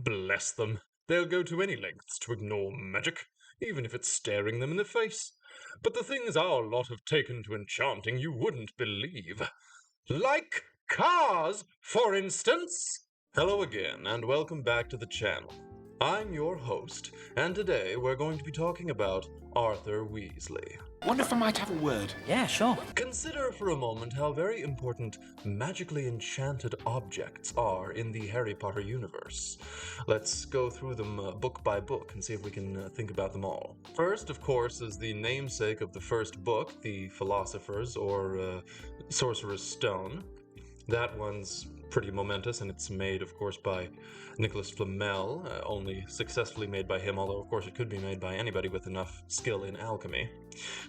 Bless them. They'll go to any lengths to ignore magic, even if it's staring them in the face. But the things our lot have taken to enchanting you wouldn't believe. Like cars, for instance. Hello again, and welcome back to the channel. I'm your host, and today we're going to be talking about Arthur Weasley. Wonder if I might have a word. Yeah, sure. Consider for a moment how very important magically enchanted objects are in the Harry Potter universe. Let's go through them book by book and see if we can think about them all. First, of course, is the namesake of the first book, the Philosopher's or Sorcerer's Stone. That one's pretty momentous, and it's made, of course, by Nicholas Flamel, only successfully made by him, although, of course, it could be made by anybody with enough skill in alchemy.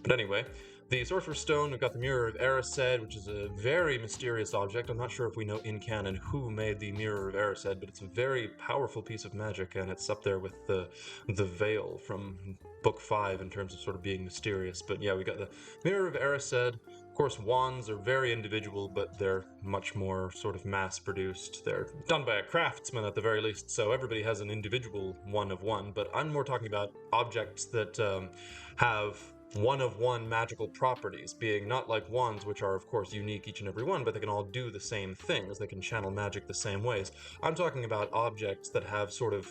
But anyway, the Sorcerer's Stone, we've got the Mirror of Erised, which is a very mysterious object. I'm not sure if we know in canon who made the Mirror of Erised, but it's a very powerful piece of magic, and it's up there with the Veil from Book 5 in terms of sort of being mysterious. But yeah, we got the Mirror of Erised. Of course, wands are very individual, but they're much more sort of mass-produced. They're done by a craftsman at the very least, so everybody has an individual one-of-one, but I'm more talking about objects that have one-of-one magical properties, being not like wands, which are, of course, unique each and every one, but they can all do the same things. They can channel magic the same ways. I'm talking about objects that have sort of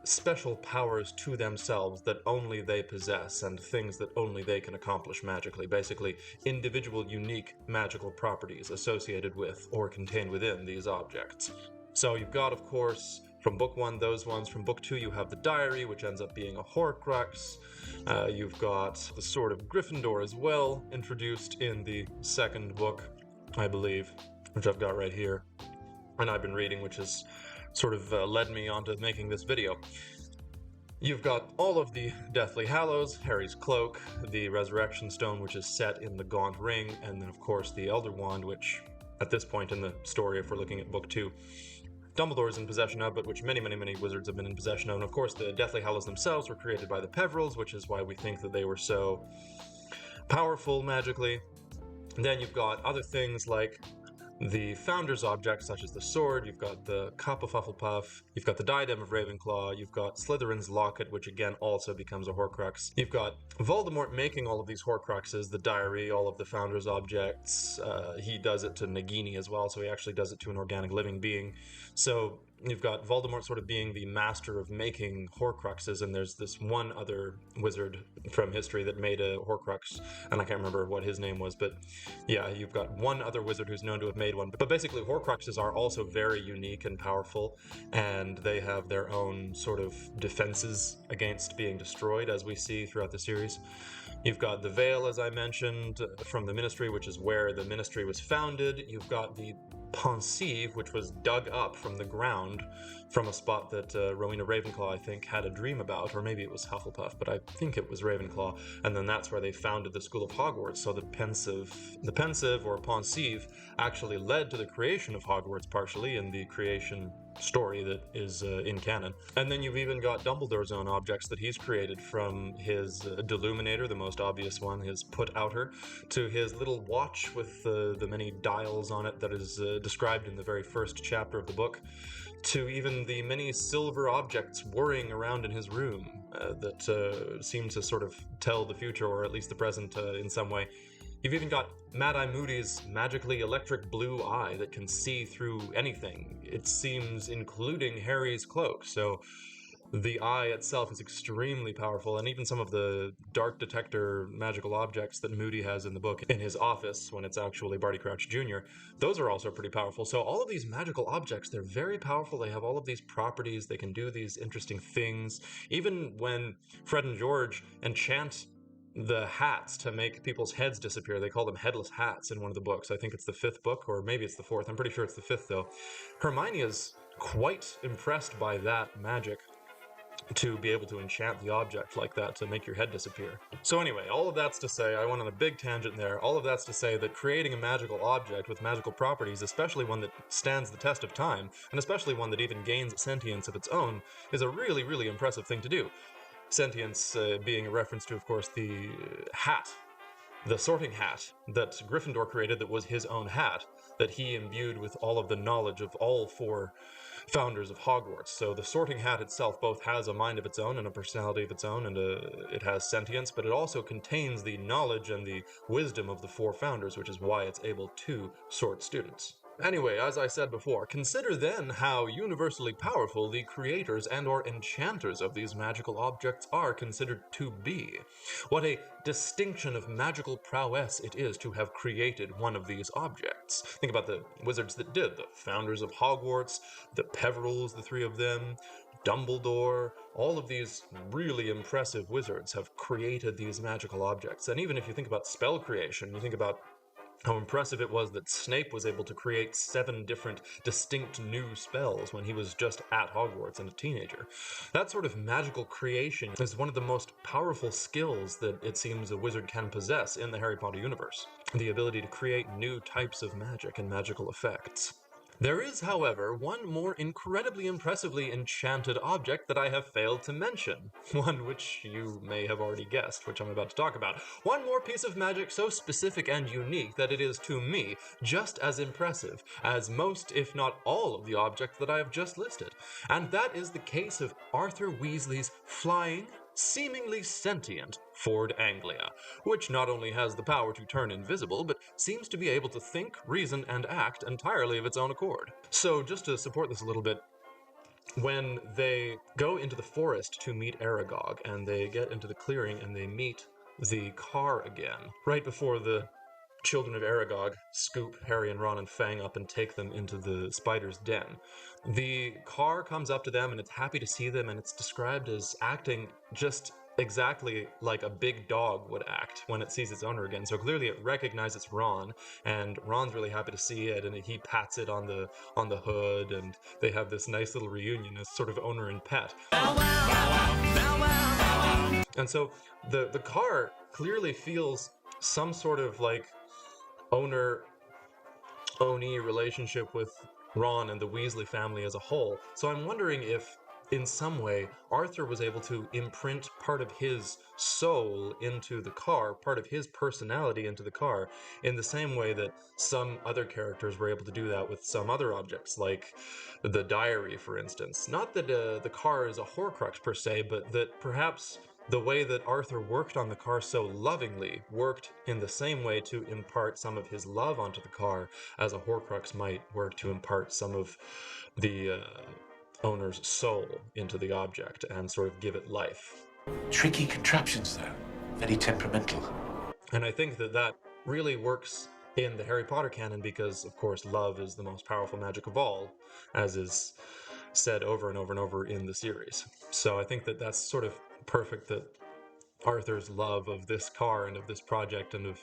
special powers to themselves that only they possess, and things that only they can accomplish magically. Basically, individual unique magical properties associated with or contained within these objects. So you've got, of course, from book 1, those ones. From book 2, you have the diary, which ends up being a Horcrux. You've got the Sword of Gryffindor as well, introduced in the second book, I believe, which I've got right here, and I've been reading, which is sort of led me onto making this video. You've got all of the Deathly Hallows, Harry's Cloak, the Resurrection Stone, which is set in the Gaunt Ring, and then of course the Elder Wand, which at this point in the story, if we're looking at book 2, Dumbledore is in possession of, but which many wizards have been in possession of. And of course the Deathly Hallows themselves were created by the Peverils, which is why we think that they were so powerful magically. And then you've got other things like the Founder's objects, such as the sword. You've got the Cup of Hufflepuff, you've got the Diadem of Ravenclaw, you've got Slytherin's Locket, which again also becomes a Horcrux. You've got Voldemort making all of these Horcruxes, the diary, all of the Founder's objects. He does it to Nagini as well, so he actually does it to an organic living being. So you've got Voldemort sort of being the master of making Horcruxes, and there's this one other wizard from history that made a Horcrux, and I can't remember what his name was, but yeah, you've got one other wizard who's known to have made one. But basically, Horcruxes are also very unique and powerful, and they have their own sort of defenses against being destroyed, as we see throughout the series. You've got the Veil, as I mentioned, from the Ministry, which is where the Ministry was founded. You've got the Pensieve, which was dug up from the ground from a spot that Rowena Ravenclaw, I think, had a dream about, or maybe it was Hufflepuff, but I think it was Ravenclaw, and then that's where they founded the School of Hogwarts. So the Pensieve or Pensieve actually led to the creation of Hogwarts partially in the creation story that is in canon. And then you've even got Dumbledore's own objects that he's created, from his Deluminator, the most obvious one, his Put-Outer, to his little watch with the many dials on it that is described in the very first chapter of the book, to even the many silver objects whirring around in his room that seem to sort of tell the future, or at least the present in some way. You've even got Mad-Eye Moody's magically electric blue eye that can see through anything, it seems, including Harry's cloak. So the eye itself is extremely powerful, and even some of the dark detector magical objects that Moody has in the book in his office when it's actually Barty Crouch Jr., those are also pretty powerful. So all of these magical objects, they're very powerful. They have all of these properties. They can do these interesting things. Even when Fred and George enchant the hats to make people's heads disappear, they call them headless hats in one of the books. I think it's the 5th book, or maybe it's the 4th. I'm pretty sure it's the 5th, though. Hermione is quite impressed by that magic, to be able to enchant the object like that to make your head disappear. So anyway, all of that's to say, I went on a big tangent there, all of that's to say that creating a magical object with magical properties, especially one that stands the test of time, and especially one that even gains sentience of its own, is a really impressive thing to do. Sentience being a reference to, of course, the hat, the sorting hat that Gryffindor created, that was his own hat, that he imbued with all of the knowledge of all 4 founders of Hogwarts. So the Sorting Hat itself both has a mind of its own and a personality of its own, and it has sentience, but it also contains the knowledge and the wisdom of the four founders, which is why it's able to sort students. Anyway, as I said before, consider then how universally powerful the creators and or enchanters of these magical objects are considered to be. What a distinction of magical prowess it is to have created one of these objects. Think about the wizards that did, the founders of Hogwarts, the Peverills, the three of them, Dumbledore, all of these really impressive wizards have created these magical objects. And even if you think about spell creation, you think about how impressive it was that Snape was able to create 7 different distinct new spells when he was just at Hogwarts and a teenager. That sort of magical creation is one of the most powerful skills that it seems a wizard can possess in the Harry Potter universe. The ability to create new types of magic and magical effects. There is, however, one more incredibly impressively enchanted object that I have failed to mention. One which you may have already guessed, which I'm about to talk about. One more piece of magic so specific and unique that it is, to me, just as impressive as most, if not all, of the objects that I have just listed. And that is the case of Arthur Weasley's flying, seemingly sentient Ford Anglia, which not only has the power to turn invisible, but seems to be able to think, reason, and act entirely of its own accord. So just to support this a little bit, when they go into the forest to meet Aragog, and they get into the clearing and they meet the car again, right before the children of Aragog scoop Harry and Ron and Fang up and take them into the spider's den. The car comes up to them and it's happy to see them, and it's described as acting just exactly like a big dog would act when it sees its owner again. So clearly it recognizes Ron, and Ron's really happy to see it, and he pats it on the hood, and they have this nice little reunion as sort of owner and pet. And so the car clearly feels some sort of like owner-Oni relationship with Ron and the Weasley family as a whole. So I'm wondering if, in some way, Arthur was able to imprint part of his soul into the car, part of his personality into the car, in the same way that some other characters were able to do that with some other objects, like the diary, for instance. Not that the car is a Horcrux per se, but that perhaps the way that Arthur worked on the car so lovingly worked in the same way to impart some of his love onto the car as a Horcrux might work to impart some of the owner's soul into the object and sort of give it life. Tricky contraptions, though. Very temperamental. And I think that that really works in the Harry Potter canon because, of course, love is the most powerful magic of all, as is said over and over and over in the series. So I think that that's sort of perfect that Arthur's love of this car and of this project and of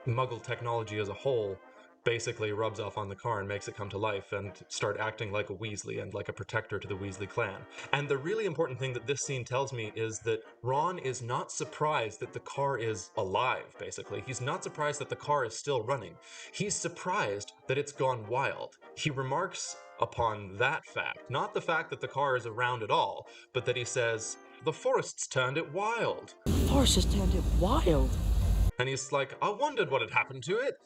Muggle technology as a whole basically rubs off on the car and makes it come to life and start acting like a Weasley and like a protector to the Weasley clan. And the really important thing that this scene tells me is that Ron is not surprised that the car is alive, basically. He's not surprised that the car is still running. He's surprised that it's gone wild. He remarks upon that fact, not the fact that the car is around at all, but that he says, "The forest's turned it wild." The forest has turned it wild. And he's like, "I wondered what had happened to it."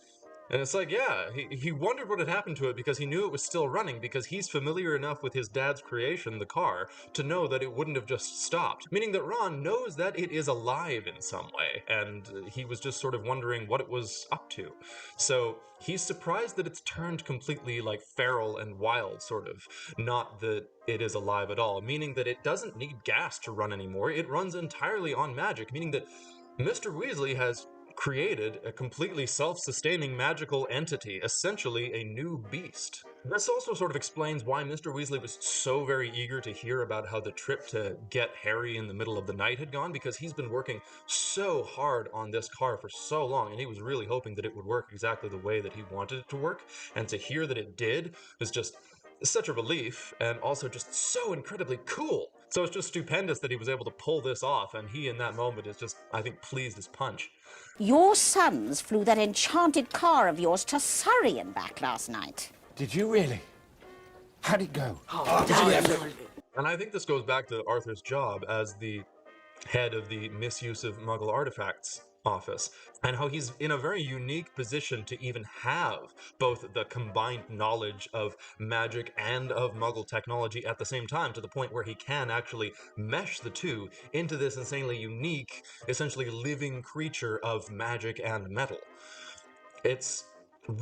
And it's like, yeah, he wondered what had happened to it because he knew it was still running, because he's familiar enough with his dad's creation, the car, to know that it wouldn't have just stopped. Meaning that Ron knows that it is alive in some way, and he was just sort of wondering what it was up to. So he's surprised that it's turned completely like feral and wild, sort of, not that it is alive at all, meaning that it doesn't need gas to run anymore. It runs entirely on magic, meaning that Mr. Weasley has created a completely self-sustaining magical entity, essentially a new beast. This also sort of explains why Mr. Weasley was so very eager to hear about how the trip to get Harry in the middle of the night had gone, because he's been working so hard on this car for so long, and he was really hoping that it would work exactly the way that he wanted it to work, and to hear that it did is just such a relief, and also just so incredibly cool. So it's just stupendous that he was able to pull this off, and he in that moment is just, I think, pleased as punch. Your sons flew that enchanted car of yours to Surrey and back last night. Did you really? How'd it go? And I think this goes back to Arthur's job as the head of the misuse of Muggle artifacts office, and how he's in a very unique position to even have both the combined knowledge of magic and of Muggle technology at the same time, to the point where he can actually mesh the two into this insanely unique, essentially living creature of magic and metal. It's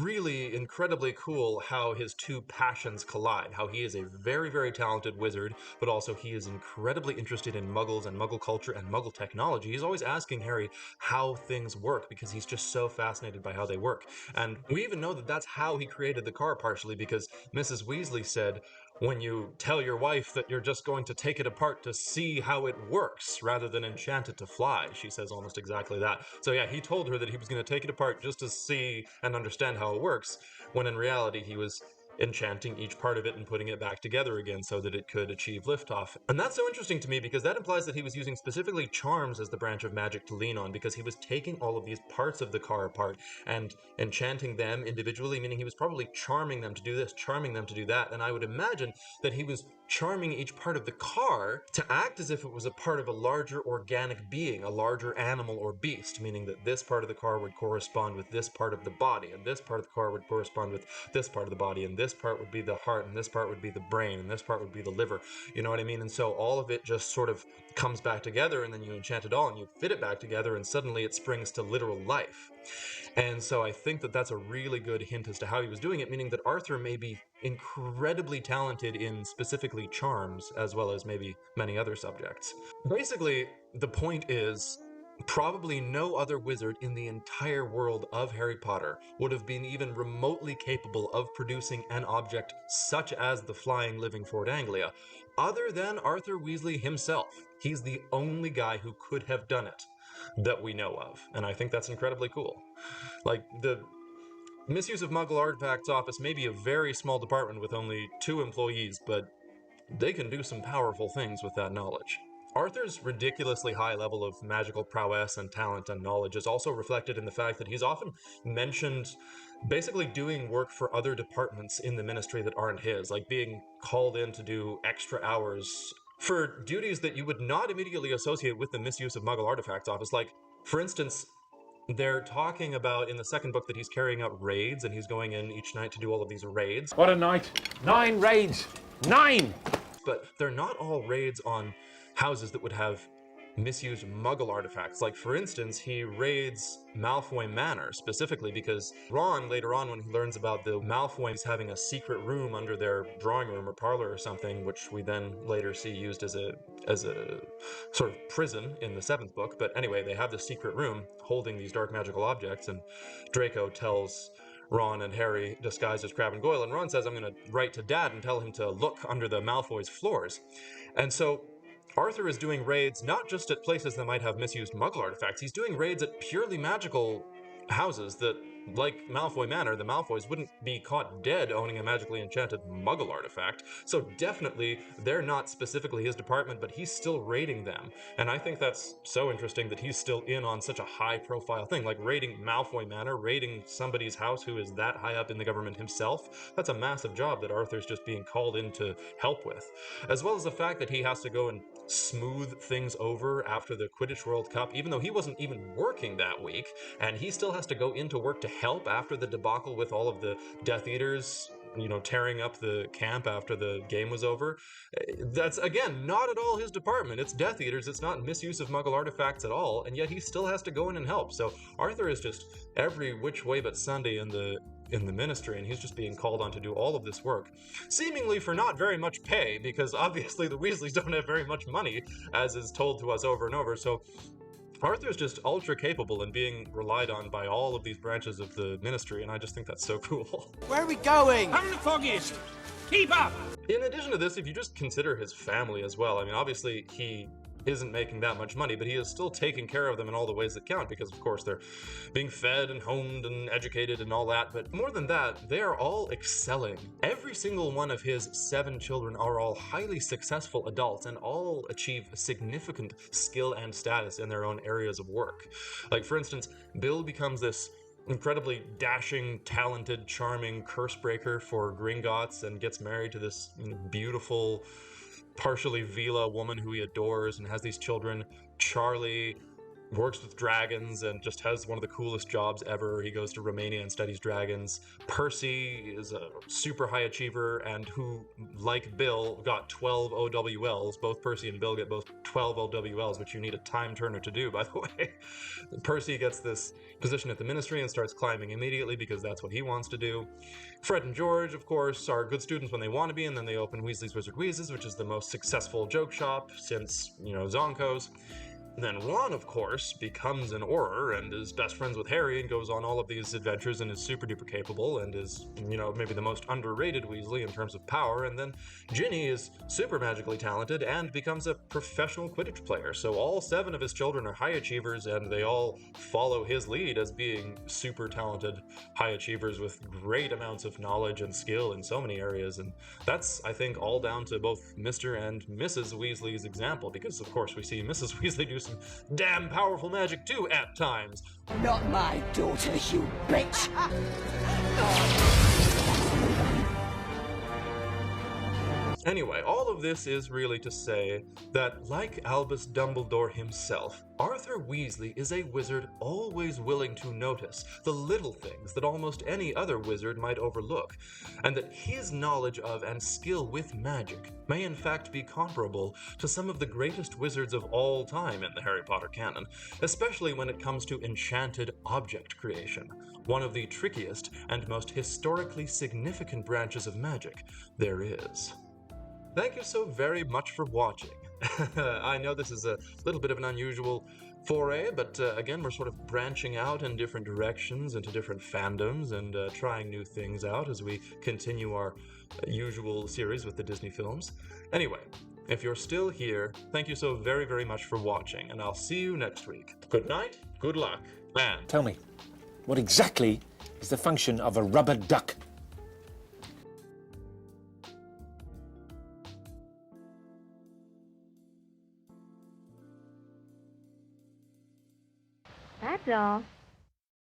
really incredibly cool how his two passions collide. How he is a very, very talented wizard, but also he is incredibly interested in muggles and muggle culture and muggle technology. He's always asking Harry how things work because he's just so fascinated by how they work. And we even know that that's how he created the car, partially because Mrs. Weasley said, when you tell your wife that you're just going to take it apart to see how it works rather than enchant it to fly, she says almost exactly that. So yeah, he told her that he was going to take it apart just to see and understand how it works, when in reality he was enchanting each part of it and putting it back together again so that it could achieve liftoff. And that's so interesting to me because that implies that he was using specifically charms as the branch of magic to lean on, because he was taking all of these parts of the car apart and enchanting them individually, meaning he was probably charming them to do this, charming them to do that. And I would imagine that he was charming each part of the car to act as if it was a part of a larger organic being, a larger animal or beast, meaning that this part of the car would correspond with this part of the body, and this part of the car would correspond with this part of the body, and this part would be the heart, and this part would be the brain, and this part would be the liver. You know what I mean? And so all of it just sort of comes back together, and then you enchant it all and you fit it back together, and suddenly it springs to literal life. And so I think that that's a really good hint as to how he was doing it, meaning that Arthur may be incredibly talented in specifically charms, as well as maybe many other subjects. Basically, the point is, probably no other wizard in the entire world of Harry Potter would have been even remotely capable of producing an object such as the flying living Ford Anglia, other than Arthur Weasley himself. He's the only guy who could have done it that we know of, and I think that's incredibly cool. Like, the misuse of Muggle artifacts office may be a very small department with only 2 employees, but they can do some powerful things with that knowledge. Arthur's ridiculously high level of magical prowess and talent and knowledge is also reflected in the fact that he's often mentioned basically doing work for other departments in the ministry that aren't his, like being called in to do extra hours for duties that you would not immediately associate with the misuse of Muggle artifacts office. Like, for instance, they're talking about in the second book that he's carrying out raids and he's going in each night to do all of these raids. What a night! 9 raids! 9! But they're not all raids on houses that would have misused Muggle artifacts. Like, for instance, he raids Malfoy Manor specifically because Ron, later on, when he learns about the Malfoys having a secret room under their drawing room or parlor or something, which we then later see used as a sort of prison in the 7th book. But anyway, they have this secret room holding these dark magical objects, and Draco tells Ron and Harry disguised as Crabbe and Goyle, and Ron says, I'm going to write to Dad and tell him to look under the Malfoys' floors. And so Arthur is doing raids not just at places that might have misused Muggle artifacts, he's doing raids at purely magical houses that, like Malfoy Manor, the Malfoys wouldn't be caught dead owning a magically enchanted Muggle artifact, so definitely they're not specifically his department, but he's still raiding them. And I think that's so interesting that he's still in on such a high-profile thing, like raiding Malfoy Manor, raiding somebody's house who is that high up in the government himself. That's a massive job that Arthur's just being called in to help with. As well as the fact that he has to go and smooth things over after the Quidditch World Cup, even though he wasn't even working that week, and he still has to go into work to help after the debacle with all of the Death Eaters, tearing up the camp after the game was over. That's, again, not at all his department. It's Death Eaters, it's not misuse of Muggle artifacts at all, and yet he still has to go in and help. So Arthur is just every which way but Sunday in the ministry, and he's just being called on to do all of this work, seemingly for not very much pay, because obviously the Weasleys don't have very much money, as is told to us over and over. So Arthur's just ultra capable and being relied on by all of these branches of the ministry, and I just think that's so cool. Where are we going? I'm the foggiest. Keep up! In addition to this, if you just consider his family as well, I mean, obviously he isn't making that much money, but he is still taking care of them in all the ways that count, because of course they're being fed and homed and educated and all that. But more than that, they are all excelling. Every single one of his 7 children are all highly successful adults and all achieve significant skill and status in their own areas of work. Like, for instance, Bill becomes this incredibly dashing, talented, charming curse breaker for Gringotts and gets married to this beautiful, partially Vila woman who he adores and has these children. Charlie works with dragons and just has one of the coolest jobs ever. He goes to Romania and studies dragons. Percy is a super high achiever and who, like Bill, got 12 OWLs. Both Percy and Bill get both 12 OWLs, which you need a time turner to do, by the way. Percy gets this position at the ministry and starts climbing immediately because that's what he wants to do. Fred and George, of course, are good students when they want to be, and then they open Weasley's Wizard Wheezes, which is the most successful joke shop since, Zonko's. Then Ron, of course, becomes an Auror and is best friends with Harry and goes on all of these adventures and is super duper capable and is, maybe the most underrated Weasley in terms of power. And then Ginny is super magically talented and becomes a professional Quidditch player. So all 7 of his children are high achievers and they all follow his lead as being super talented high achievers with great amounts of knowledge and skill in so many areas. And that's, I think, all down to both Mr. and Mrs. Weasley's example, because of course we see Mrs. Weasley do some damn powerful magic too at times. Not my daughter, you bitch! Anyway, all of this is really to say that, like Albus Dumbledore himself, Arthur Weasley is a wizard always willing to notice the little things that almost any other wizard might overlook, and that his knowledge of and skill with magic may in fact be comparable to some of the greatest wizards of all time in the Harry Potter canon, especially when it comes to enchanted object creation, one of the trickiest and most historically significant branches of magic there is. Thank you so very much for watching. I know this is a little bit of an unusual foray, but again, we're sort of branching out in different directions into different fandoms and trying new things out as we continue our usual series with the Disney films. Anyway, if you're still here, thank you so very, very much for watching, and I'll see you next week. Good night, good luck, and... Tell me, what exactly is the function of a rubber duck? That's all.